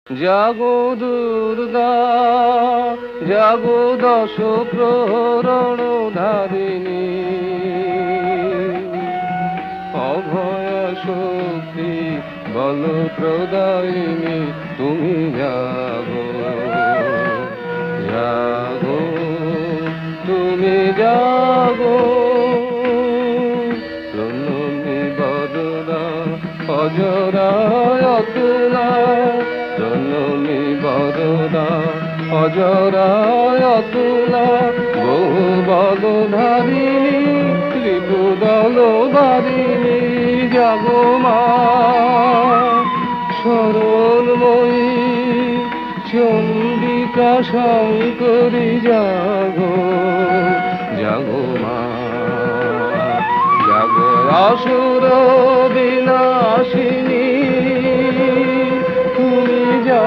জাগো দুর্গা জাগো দশ প্রহরণ ধারিণী, অভয় শক্তি বল প্রদায়িনী, তুমি জাগো জাগো তুমি জাগো। প্রণমী বরদা অজরায় অতুলা, প্রণমী বরদা অজরায় অতুলা, বহু বলধারিণী ত্রিপুদল বারিণী, জাগো মা শরণময়ী চন্ডিকা শঙ্করী, জাগো জাগো মা জাগো। অসুর বিনাশিনী